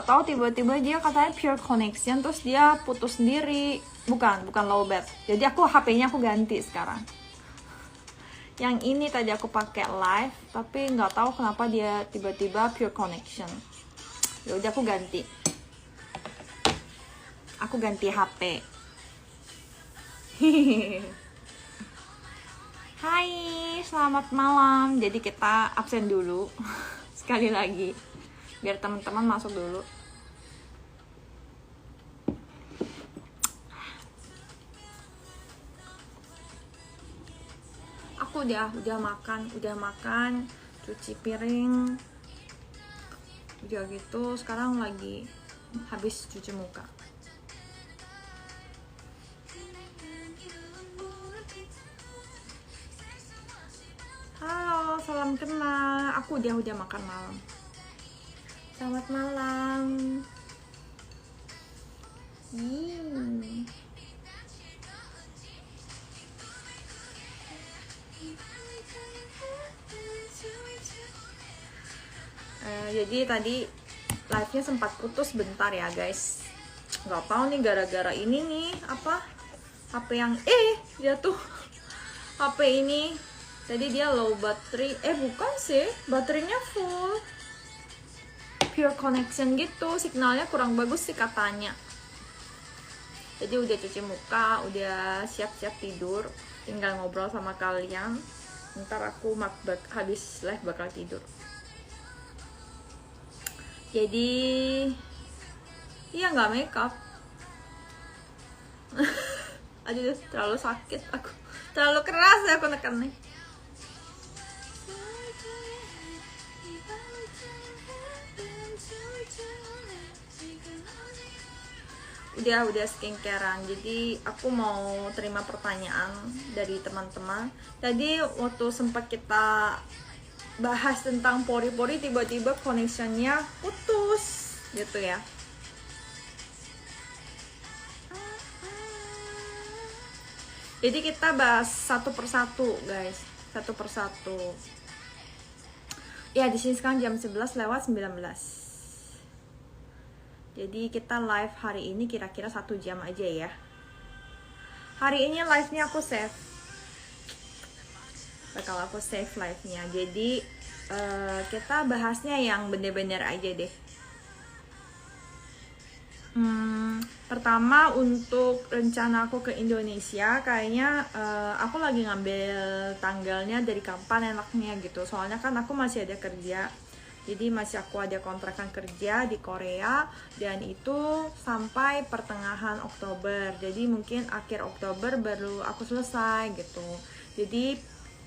tahu tiba-tiba dia katanya pure connection, terus dia putus sendiri. Bukan lowbat. Jadi HP-nya aku ganti sekarang. Yang ini tadi aku pakai live, tapi nggak tahu kenapa dia tiba-tiba pure connection. Ya udah aku ganti. Aku ganti HP. Hai, selamat malam. Jadi kita absen dulu sekali lagi, biar teman-teman masuk dulu. Aku udah makan, cuci piring, udah gitu. Sekarang lagi habis cuci muka. Halo, salam kenal. Aku udah makan malam. Selamat malam. Jadi tadi live-nya sempat putus bentar ya guys. Nggak tahu nih gara-gara ini nih apa HP yang jatuh. HP ini tadi dia low battery. Bukan sih, baterainya full. Pure connection gitu, signalnya kurang bagus sih katanya. Jadi udah cuci muka, udah siap-siap tidur, tinggal ngobrol sama kalian. Ntar aku habis live bakal tidur. Jadi iya nggak makeup. Aduh, terlalu sakit aku, terlalu keras ya aku nekannya. Udah skincarean. Jadi aku mau terima pertanyaan dari teman-teman. Tadi waktu sempat kita bahas tentang pori-pori, tiba-tiba connectionnya putus gitu ya. Jadi kita bahas satu persatu guys, satu persatu. Ya di sini sekarang jam 11:19. Jadi kita live hari ini kira-kira 1 jam aja ya. Hari ini live-nya aku save. Bakal aku save live-nya. Jadi kita bahasnya yang bener-bener aja deh. Pertama untuk rencana aku ke Indonesia, kayaknya aku lagi ngambil tanggalnya dari kapan enaknya gitu. Soalnya kan aku masih ada kerja. Jadi masih aku ada kontrakan kerja di Korea, dan itu sampai pertengahan Oktober. Jadi mungkin akhir Oktober baru aku selesai gitu. Jadi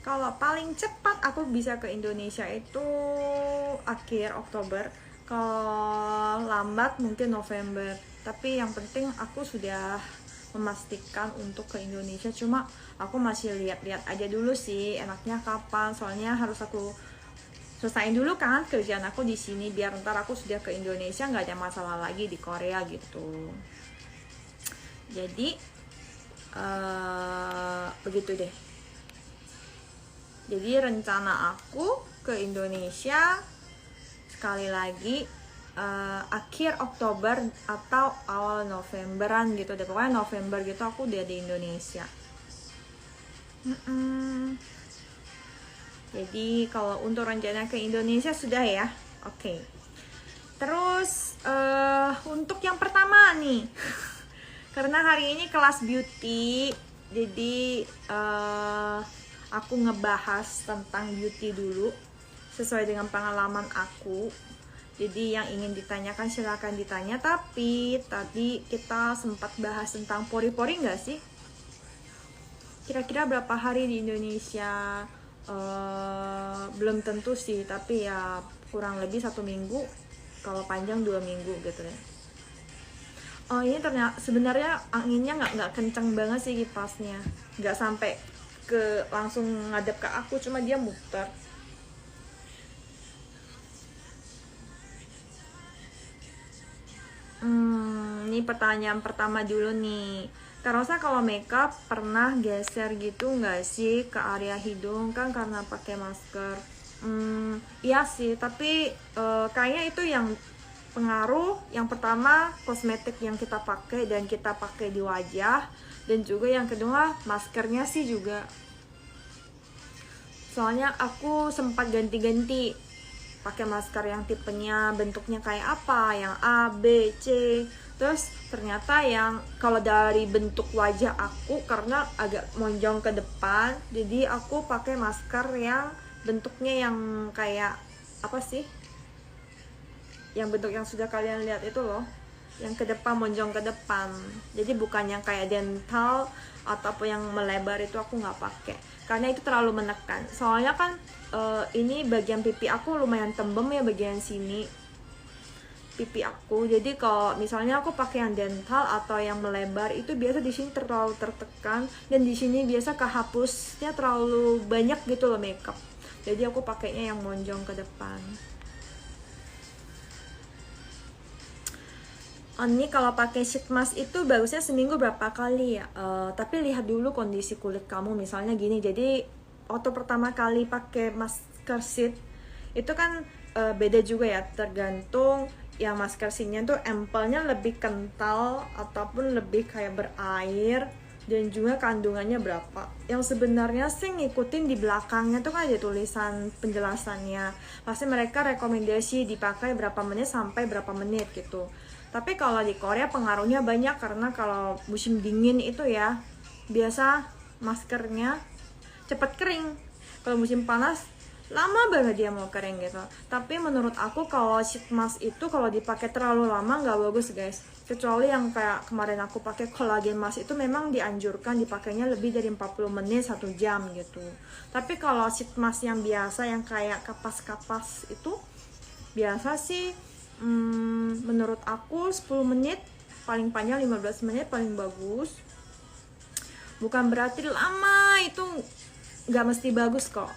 kalau paling cepat aku bisa ke Indonesia itu akhir Oktober. Kalau lambat mungkin November. Tapi yang penting aku sudah memastikan untuk ke Indonesia. Cuma aku masih lihat-lihat aja dulu sih enaknya kapan. Soalnya harus aku selesaiin dulu kan kerjaan aku di sini, biar ntar aku sudah ke Indonesia nggak ada masalah lagi di Korea gitu. Jadi begitu deh. Jadi rencana aku ke Indonesia sekali lagi akhir Oktober atau awal Novemberan gitu deh. Pokoknya November gitu aku udah di Indonesia. Jadi kalau untuk rencana ke Indonesia sudah ya. Oke. Terus untuk yang pertama nih, karena hari ini kelas beauty, jadi aku ngebahas tentang beauty dulu sesuai dengan pengalaman aku. Jadi yang ingin ditanyakan silakan ditanya. Tapi tadi kita sempat bahas tentang pori-pori nggak sih? Kira-kira berapa hari di Indonesia? Belum tentu sih, tapi ya kurang lebih 1 minggu, kalau panjang 2 minggu gitu ya. Ini ternyata sebenarnya anginnya nggak kenceng banget sih kipasnya, nggak sampai ke langsung ngadep ke aku, cuma dia muter. Ini pertanyaan pertama dulu nih. Kak Rosa, kalau makeup pernah geser gitu nggak sih ke area hidung kan karena pakai masker? Iya sih, tapi kayaknya itu yang pengaruh. Yang pertama kosmetik yang kita pakai dan kita pakai di wajah, dan juga yang kedua maskernya sih juga. Soalnya aku sempat ganti-ganti pakai masker yang tipenya bentuknya kayak apa, yang A, B, C. Terus ternyata yang kalau dari bentuk wajah aku karena agak monjong ke depan, jadi aku pakai masker yang bentuknya yang kayak apa sih? Yang bentuk yang sudah kalian lihat itu loh, yang ke depan, monjong ke depan. Jadi bukan yang kayak dental ataupun yang melebar, itu aku nggak pakai karena itu terlalu menekan. Soalnya kan ini bagian pipi aku lumayan tembem ya, bagian sini pipi aku. Jadi kalau misalnya aku pakai yang dental atau yang melebar, itu biasa di sini terlalu tertekan, dan di sini biasa kehapusnya terlalu banyak gitu loh makeup. Jadi aku pakainya yang monjong ke depan. Ini kalau pakai sheet mask itu bagusnya seminggu berapa kali ya? Tapi lihat dulu kondisi kulit kamu. Misalnya gini, jadi waktu pertama kali pakai masker sheet itu kan beda juga ya, tergantung yang masker sheetnya tuh empelnya lebih kental ataupun lebih kayak berair, dan juga kandungannya berapa. Yang sebenarnya sih ngikutin di belakangnya tuh kan ada tulisan penjelasannya. Pasti mereka rekomendasi dipakai berapa menit sampai berapa menit gitu. Tapi kalau di Korea pengaruhnya banyak, karena kalau musim dingin itu ya biasa maskernya cepet kering. Kalau musim panas lama banget dia mau kering gitu. Tapi menurut aku kalau sheet mask itu kalau dipakai terlalu lama nggak bagus guys. Kecuali yang kayak kemarin aku pakai collagen mask, itu memang dianjurkan dipakainya lebih dari 40 menit 1 jam gitu. Tapi kalau sheet mask yang biasa yang kayak kapas-kapas itu biasa sih menurut aku 10 menit, paling panjang 15 menit paling bagus. Bukan berarti lama itu nggak mesti bagus kok.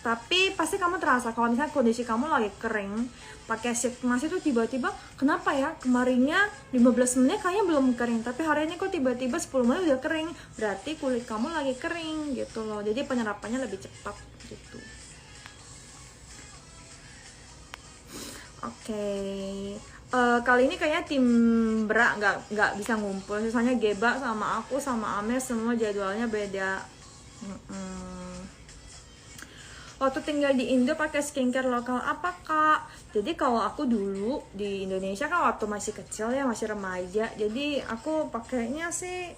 Tapi pasti kamu terasa kalau misalnya kondisi kamu lagi kering, pakai sheet mask itu tiba-tiba kenapa ya kemarinnya 15 menit kayaknya belum kering, tapi hari ini kok tiba-tiba 10 menit udah kering. Berarti kulit kamu lagi kering gitu loh. Jadi penyerapannya lebih cepat gitu. Oke. Kali ini kayaknya tim Bra nggak bisa ngumpul. Misalnya Geba sama aku sama Amer semua jadwalnya beda. Waktu tinggal di Indo pakai skincare lokal apa kak? Jadi kalau aku dulu di Indonesia kan waktu masih kecil ya, masih remaja, jadi aku pakainya sih,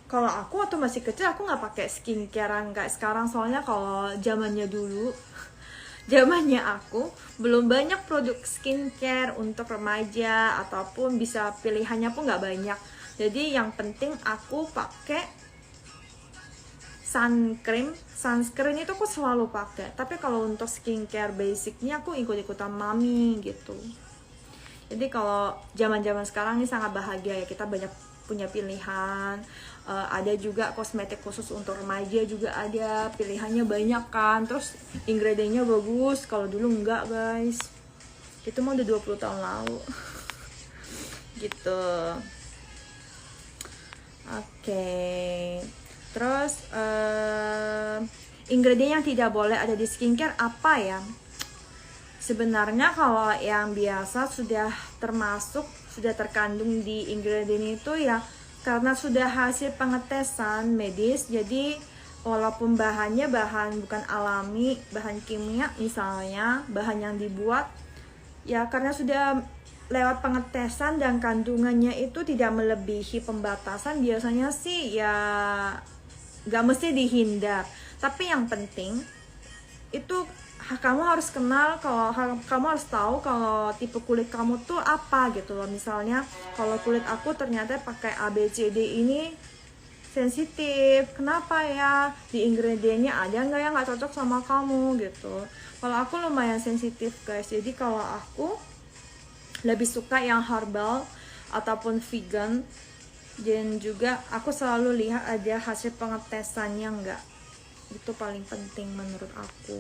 kalau aku waktu masih kecil aku nggak pakai skincarean kayak sekarang. Soalnya kalau zamannya dulu zamannya aku belum banyak produk skincare untuk remaja, ataupun bisa pilihannya pun nggak banyak. Jadi yang penting aku pakai sunscreen itu aku selalu pakai. Tapi kalau untuk skincare basicnya aku ikut-ikutan mami gitu. Jadi kalau zaman-zaman sekarang ini sangat bahagia ya, kita banyak punya pilihan. Ada juga kosmetik khusus untuk remaja juga ada, pilihannya banyak kan. Terus ingredientnya bagus. Kalau dulu enggak guys, itu mah udah 20 tahun lalu. Gitu. Oke. Terus ingredient yang tidak boleh ada di skincare apa ya? Sebenarnya kalau yang biasa sudah termasuk, sudah terkandung di ingredient itu ya karena sudah hasil pengetesan medis. Jadi walaupun bahannya bahan bukan alami, bahan kimia misalnya, bahan yang dibuat ya karena sudah lewat pengetesan dan kandungannya itu tidak melebihi pembatasan, biasanya sih ya gak mesti dihindar. Tapi yang penting itu kamu harus kenal, kalau kamu harus tahu kalau tipe kulit kamu tuh apa gitu loh. Misalnya kalau kulit aku ternyata pakai ABCD ini sensitif, kenapa ya, di ingredientnya ada nggak yang nggak cocok sama kamu gitu. Kalau aku lumayan sensitif guys, jadi kalau aku lebih suka yang herbal ataupun vegan. Dan juga aku selalu lihat ada hasil pengetesannya enggak. Itu paling penting menurut aku.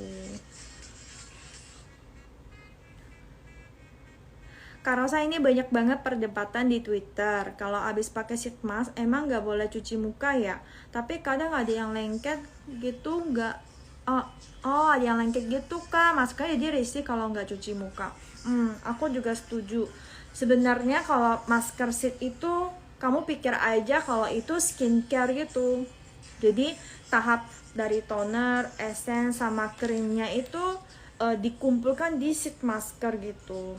Karena saya ini banyak banget perdebatan di Twitter. Kalau abis pakai sheet mask emang nggak boleh cuci muka ya? Tapi kadang ada yang lengket gitu nggak? Oh ada yang lengket gitu kak, maskernya jadi risih kalau nggak cuci muka. Aku juga setuju. Sebenarnya kalau masker sheet itu kamu pikir aja kalau itu skincare gitu. Jadi tahap dari toner, essence sama krimnya itu dikumpulkan di sheet masker gitu.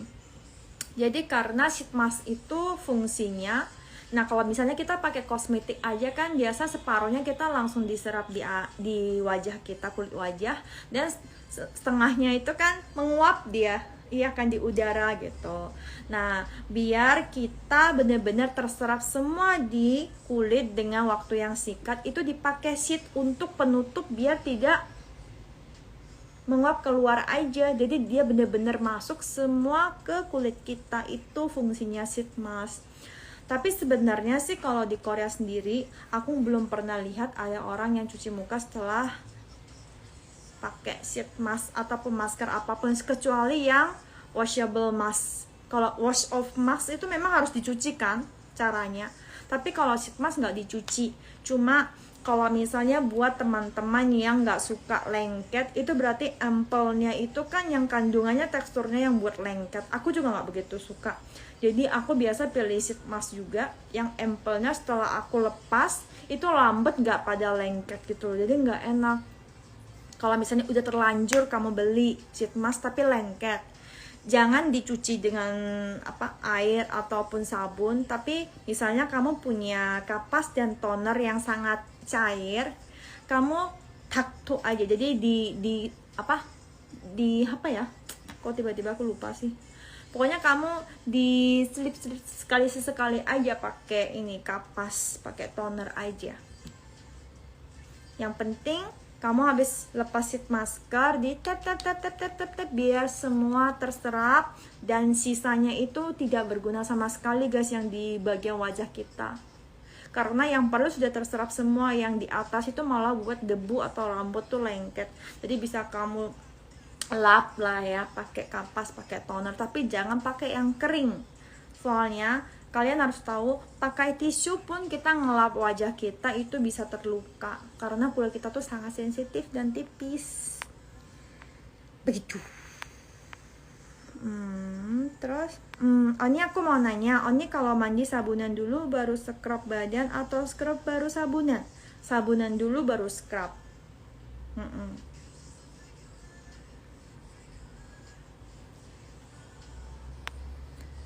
Jadi karena sheet mask itu fungsinya, nah kalau misalnya kita pakai kosmetik aja kan biasa separuhnya kita langsung diserap di wajah kita, kulit wajah, dan setengahnya itu kan menguap dia, iya kan, di udara gitu. Nah biar kita benar-benar terserap semua di kulit dengan waktu yang singkat, itu dipakai sheet untuk penutup biar tidak menguap keluar aja. Jadi dia bener-bener masuk semua ke kulit kita, itu fungsinya sheet mask. Tapi sebenarnya sih kalau di Korea sendiri aku belum pernah lihat ada orang yang cuci muka setelah pakai sheet mask ataupun masker apapun, kecuali yang washable mask. Kalau wash off mask itu memang harus dicuci kan caranya, tapi kalau sheet mask nggak dicuci. Cuma kalau misalnya buat teman-teman yang nggak suka lengket, itu berarti ampelnya itu kan yang kandungannya teksturnya yang buat lengket. Aku juga nggak begitu suka. Jadi aku biasa pilih sheet mask juga yang ampelnya setelah aku lepas itu lambat, nggak pada lengket gitu. Jadi nggak enak. Kalau misalnya udah terlanjur kamu beli sheet mask tapi lengket, jangan dicuci dengan air ataupun sabun, tapi misalnya kamu punya kapas dan toner yang sangat cair, kamu taktu aja. Jadi di apa ya, kok tiba-tiba aku lupa sih, pokoknya kamu di selip-selip sekali aja pakai ini kapas, pakai toner aja. Yang penting kamu habis lepas sheet masker di tap biar semua terserap, dan sisanya itu tidak berguna sama sekali guys yang di bagian wajah kita. Karena yang perlu sudah terserap semua, yang di atas itu malah buat debu atau rambut tuh lengket. Jadi bisa kamu lap lah ya pakai kapas, pakai toner, tapi jangan pakai yang kering. Soalnya kalian harus tahu, pakai tisu pun kita ngelap wajah kita itu bisa terluka, karena kulit kita tuh sangat sensitif dan tipis. Begitu. Terus Oni, aku mau nanya, Oni kalau mandi sabunan dulu baru scrub badan atau scrub baru sabunan? Sabunan dulu baru scrub.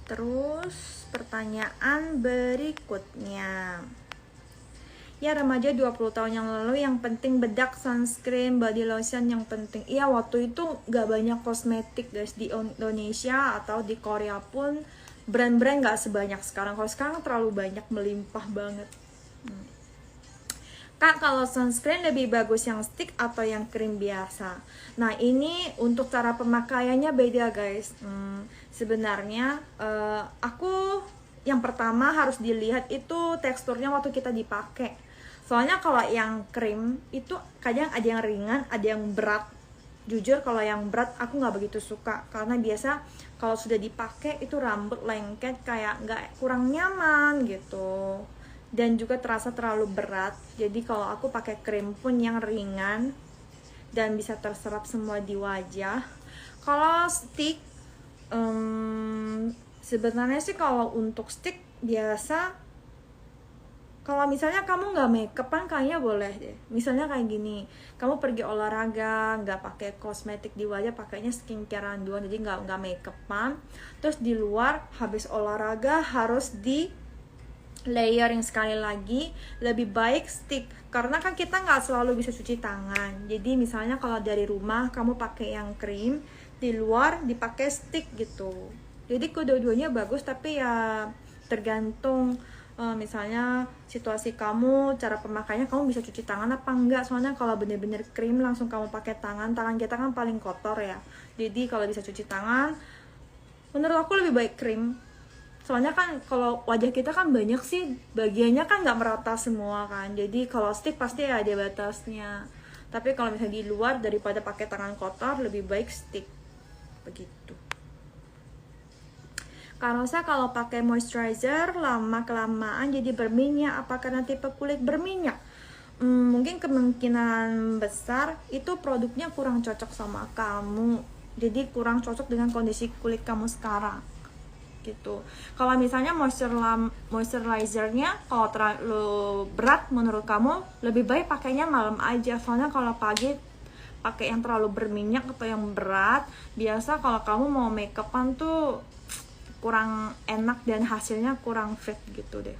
Terus pertanyaan berikutnya, ya remaja 20 tahun yang lalu yang penting bedak, sunscreen, body lotion yang penting. Iya waktu itu gak banyak kosmetik guys di Indonesia atau di Korea pun, brand-brand gak sebanyak sekarang. Kalau sekarang terlalu banyak, melimpah banget. Kak, kalau sunscreen lebih bagus yang stick atau yang krim biasa? Nah ini untuk cara pemakaiannya beda guys. Sebenarnya aku yang pertama harus dilihat itu teksturnya waktu kita dipakai. Soalnya kalau yang krim itu kadang ada yang ringan, ada yang berat. Jujur kalau yang berat aku nggak begitu suka, karena biasa kalau sudah dipakai itu rambut lengket, kayak nggak, kurang nyaman gitu, dan juga terasa terlalu berat. Jadi kalau aku pakai krim pun yang ringan dan bisa terserap semua di wajah. Kalau stick, sebenarnya sih kalau untuk stick biasa, kalau misalnya kamu nggak makeup kan kayaknya boleh deh. Misalnya kayak gini, kamu pergi olahraga nggak pakai kosmetik di wajah, pakainya skincarean doang, jadi nggak makeupan. Terus di luar habis olahraga harus di layering sekali lagi, lebih baik stick, karena kan kita nggak selalu bisa cuci tangan. Jadi misalnya kalau dari rumah kamu pakai yang krim, di luar dipakai stick gitu. Jadi kedua-duanya bagus, tapi ya tergantung misalnya situasi kamu, cara pemakainya, kamu bisa cuci tangan apa enggak. Soalnya kalau bener-bener krim langsung kamu pakai tangan kita kan paling kotor ya. Jadi kalau bisa cuci tangan, menurut aku lebih baik krim. Soalnya kan kalau wajah kita kan banyak sih bagiannya kan nggak merata semua kan. Jadi kalau stick pasti ada batasnya. Tapi kalau misalnya di luar, daripada pakai tangan kotor, lebih baik stick. Begitu. Karena saya kalau pakai moisturizer lama-kelamaan jadi berminyak. Apa karena tipe kulit berminyak? Mungkin kemungkinan besar itu produknya kurang cocok sama kamu. jadi kurang cocok dengan kondisi kulit kamu sekarang gitu. Kalau misalnya moisturizernya kalau terlalu berat menurut kamu, lebih baik pakainya malam aja. Soalnya kalau pagi pakai yang terlalu berminyak atau yang berat, biasa kalau kamu mau makeupan tuh kurang enak dan hasilnya kurang fit gitu deh.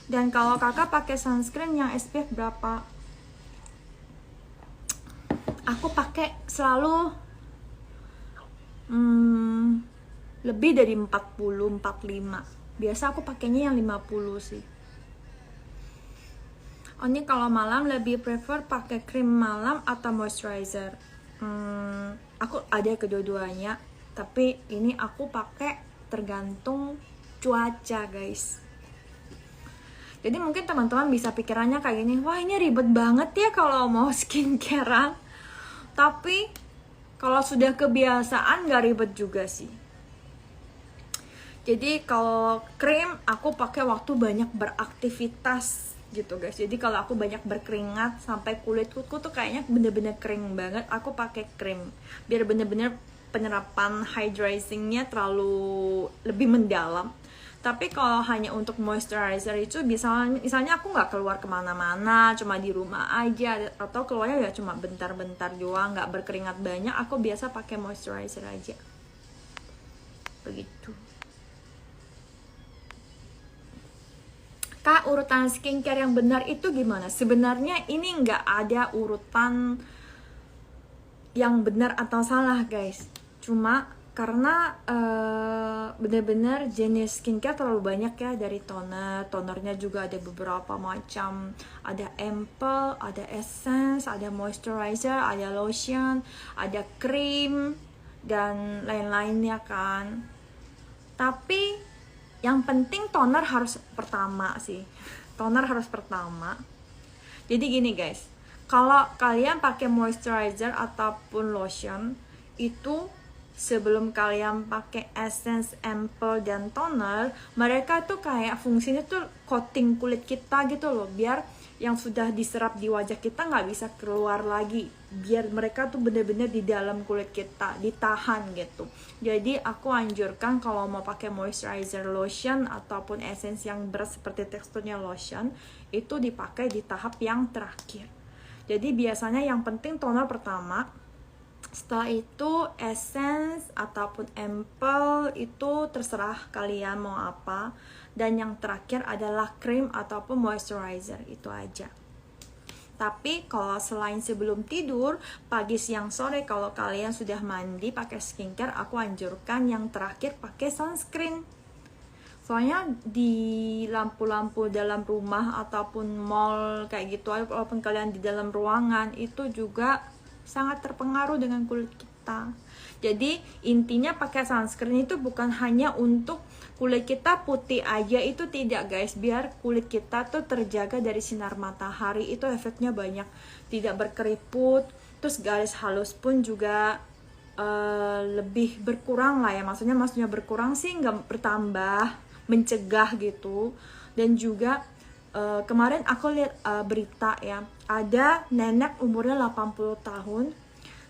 Dan kalau kakak pakai sunscreen yang SPF berapa? Aku pakai selalu lebih dari 40, 45. Biasa aku pakainya yang 50 sih. Oh, ini kalau malam lebih prefer pakai krim malam atau moisturizer? Aku ada kedua-duanya, tapi ini aku pakai tergantung cuaca, guys. Jadi mungkin teman-teman bisa pikirannya kayak gini, wah ini ribet banget ya kalau mau skincarean. Tapi kalau sudah kebiasaan gak ribet juga sih. Jadi kalau krim aku pakai waktu banyak beraktivitas gitu guys. Jadi kalau aku banyak berkeringat sampai kulitku tuh kayaknya bener-bener kering banget, aku pakai krim biar bener-bener penyerapan hydratingnya terlalu lebih mendalam. Tapi kalau hanya untuk moisturizer itu misalnya aku nggak keluar kemana-mana, cuma di rumah aja, atau keluarnya ya cuma bentar-bentar doang, nggak berkeringat banyak, aku biasa pakai moisturizer aja. Begitu. Kak, urutan skincare yang benar itu gimana? Sebenarnya ini nggak ada urutan yang benar atau salah guys. Cuma karena bener-bener jenis skincare terlalu banyak ya, dari tonernya juga ada beberapa macam, ada ampoule, ada essence, ada moisturizer, ada lotion, ada krim dan lain-lainnya kan. Tapi yang penting toner harus pertama sih, toner harus pertama. Jadi gini guys, kalau kalian pakai moisturizer ataupun lotion itu sebelum kalian pakai essence, ampoule, dan toner, mereka tuh kayak fungsinya tuh coating kulit kita gitu loh, biar yang sudah diserap di wajah kita nggak bisa keluar lagi, biar mereka tuh bener-bener di dalam kulit kita ditahan gitu. Jadi aku anjurkan kalau mau pakai moisturizer, lotion, ataupun essence yang berat seperti teksturnya lotion, itu dipakai di tahap yang terakhir. Jadi biasanya yang penting toner pertama, setelah itu essence ataupun ampoule, itu terserah kalian mau apa, dan yang terakhir adalah krim ataupun moisturizer, itu aja. Tapi kalau selain sebelum tidur, pagi, siang, sore, kalau kalian sudah mandi pakai skincare, aku anjurkan yang terakhir pakai sunscreen. Soalnya di lampu-lampu dalam rumah ataupun mall kayak gitu, walaupun kalian di dalam ruangan, itu juga sangat terpengaruh dengan kulit kita. Jadi intinya pakai sunscreen itu bukan hanya untuk kulit kita putih aja, itu tidak guys. Biar kulit kita tuh terjaga dari sinar matahari, itu efeknya banyak, tidak berkeriput. Terus garis halus pun juga lebih berkurang lah ya, maksudnya berkurang sih, nggak bertambah, mencegah gitu. Dan juga kemarin aku lihat berita ya, ada nenek umurnya 80 tahun,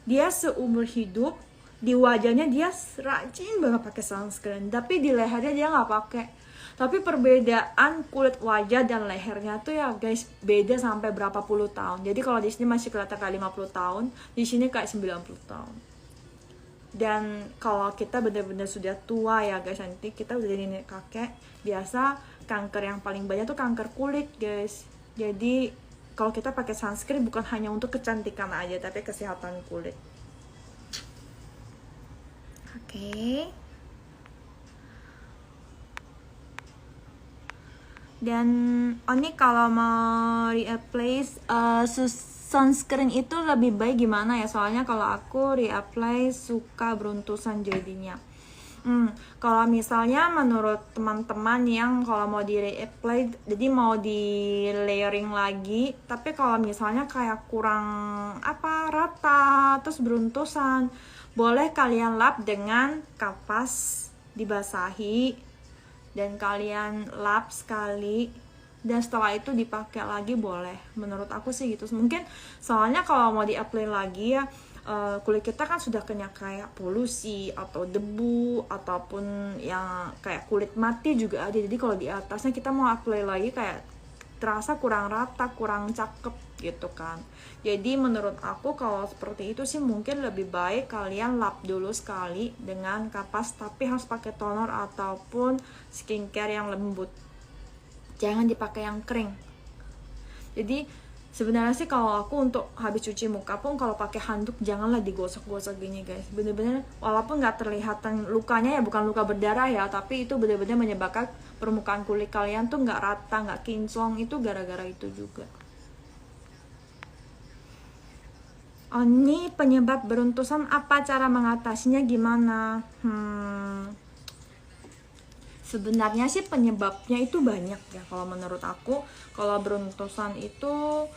dia seumur hidup di wajahnya dia rajin banget pakai sunscreen, tapi di lehernya dia nggak pakai. Tapi perbedaan kulit wajah dan lehernya tuh ya guys, beda sampai berapa puluh tahun. Jadi kalau di sini masih kelihatan kayak 50 tahun, di sini kayak 90 tahun. Dan kalau kita benar-benar sudah tua ya guys, nanti kita udah jadi nenek kakek, biasa kanker yang paling banyak tuh kanker kulit guys. Jadi kalau kita pakai sunscreen bukan hanya untuk kecantikan aja, tapi kesehatan kulit. Oke. Dan ini kalau mau reapply sunscreen itu lebih baik gimana ya? Soalnya kalau aku reapply suka beruntusan jadinya. Kalau misalnya menurut teman-teman yang kalau mau di reapply, jadi mau di layering lagi, tapi kalau misalnya kayak kurang rata, terus beruntusan, boleh kalian lap dengan kapas dibasahi, dan kalian lap sekali, dan setelah itu dipakai lagi boleh. Menurut aku sih gitu. Mungkin soalnya kalau mau di-apply lagi ya, kulit kita kan sudah kena kayak polusi atau debu ataupun yang kayak kulit mati juga ada. Jadi kalau di atasnya kita mau apply lagi kayak terasa kurang rata, kurang cakep gitu kan. Jadi menurut aku kalau seperti itu sih mungkin lebih baik kalian lap dulu sekali dengan kapas, tapi harus pakai toner ataupun skincare yang lembut. Jangan dipakai yang kering. Jadi sebenarnya sih kalau aku untuk habis cuci muka pun kalau pakai handuk janganlah digosok-gosok gini guys. Bener-bener walaupun nggak terlihatan lukanya ya, bukan luka berdarah ya, tapi itu bener-bener menyebabkan permukaan kulit kalian tuh nggak rata, nggak kinclong, itu gara-gara itu juga. Ini penyebab beruntusan, apa cara mengatasinya gimana? Sebenarnya sih penyebabnya itu banyak ya kalau menurut aku. Kalau beruntusan itu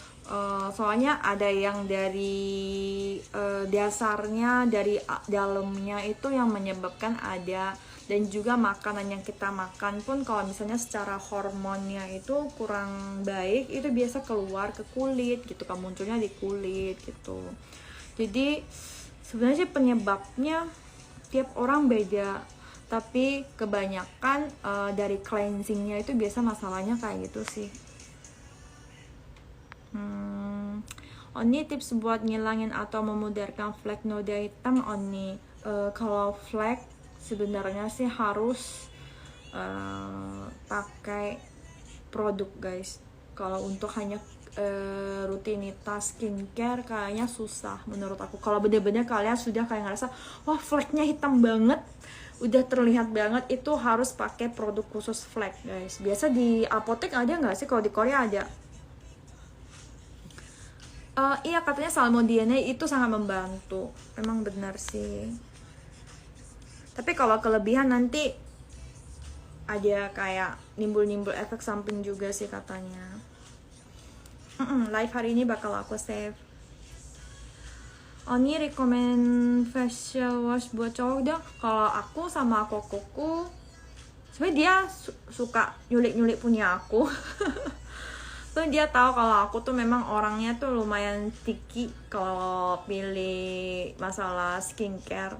soalnya ada yang dari dasarnya, dari dalamnya itu yang menyebabkan ada, dan juga makanan yang kita makan pun kalau misalnya secara hormonnya itu kurang baik, itu biasa keluar ke kulit gitu kan, munculnya di kulit gitu. Jadi sebenarnya sih penyebabnya tiap orang beda, tapi kebanyakan dari cleansingnya itu biasa masalahnya kayak gitu sih. Oni tips buat ngilangin atau memudarkan flek noda hitam Oni. Kalau flek sebenarnya sih harus pakai produk guys. Kalau untuk hanya rutinitas skincare kayaknya susah menurut aku. Kalau bener-bener kalian sudah kayak ngerasa wah fleknya hitam banget, udah terlihat banget, itu harus pakai produk khusus flek guys. Biasa di apotek ada nggak sih? Kalau di Korea ada. Iya katanya salmon-DNA itu sangat membantu. Emang benar sih. Tapi kalau kelebihan nanti ada kayak nimbul-nimbul efek samping juga sih katanya. Live hari ini bakal aku save. Oni recommend facial wash buat cowok dong. Kalau aku sama kokoku, sebenarnya dia suka nyulik-nyulik punya aku. Tuh dia tahu kalau aku tuh memang orangnya tuh lumayan picky kalau pilih masalah skincare.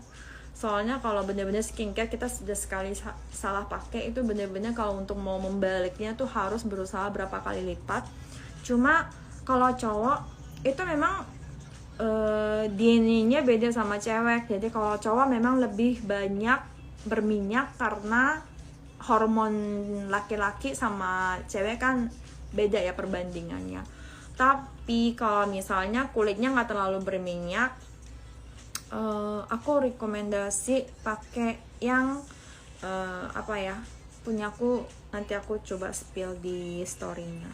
Soalnya kalau bener-bener skincare kita sudah sekali salah pakai itu bener-bener kalau untuk mau membaliknya tuh harus berusaha berapa kali lipat. Cuma kalau cowok itu memang DNA-nya beda sama cewek. Jadi kalau cowok memang lebih banyak berminyak karena hormon laki-laki sama cewek kan beda ya perbandingannya. Tapi kalau misalnya kulitnya nggak terlalu berminyak, aku rekomendasi pakai yang apa ya, punyaku nanti aku coba spill di storynya.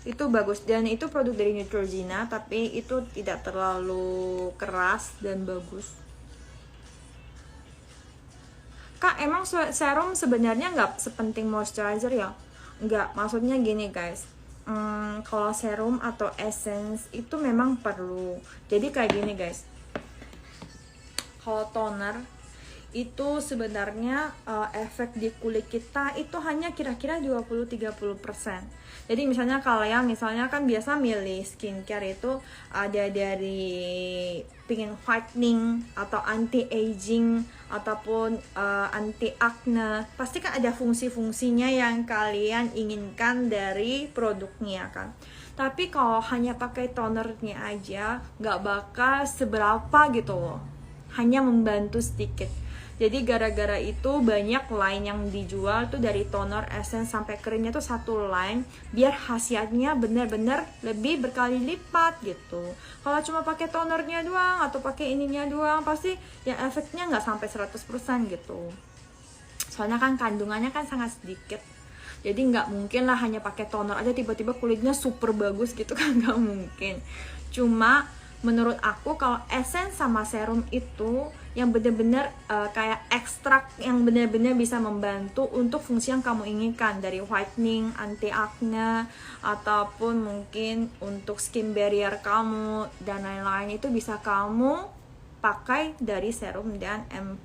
Itu bagus dan itu produk dari Neutrogena, tapi itu tidak terlalu keras dan bagus. Kak, emang serum sebenarnya nggak sepenting moisturizer ya? Nggak, maksudnya gini guys, kalau serum atau essence itu memang perlu. Jadi kayak gini guys, kalau toner itu sebenarnya efek di kulit kita itu hanya kira-kira 20-30%. Jadi misalnya kalian kan biasa milih skincare itu ada dari pingin whitening atau anti aging ataupun anti acne, pasti kan ada fungsi-fungsinya yang kalian inginkan dari produknya kan. Tapi kalau hanya pakai tonernya aja nggak bakal seberapa gitu loh, hanya membantu sedikit. Jadi gara-gara itu banyak line yang dijual tuh dari toner, essence sampai krimnya tuh satu line, biar khasiatnya bener-bener lebih berkali lipat gitu. Kalau cuma pakai tonernya doang atau pakai ininya doang, pasti ya efeknya nggak sampai 100% gitu. Soalnya kan kandungannya kan sangat sedikit. Jadi nggak mungkin lah hanya pakai toner aja tiba-tiba kulitnya super bagus gitu kan, nggak mungkin. Cuma menurut aku kalau essence sama serum itu yang bener-bener kayak ekstrak yang bener-bener bisa membantu untuk fungsi yang kamu inginkan, dari whitening, anti acne, ataupun mungkin untuk skin barrier kamu dan lain-lain, itu bisa kamu pakai dari serum dan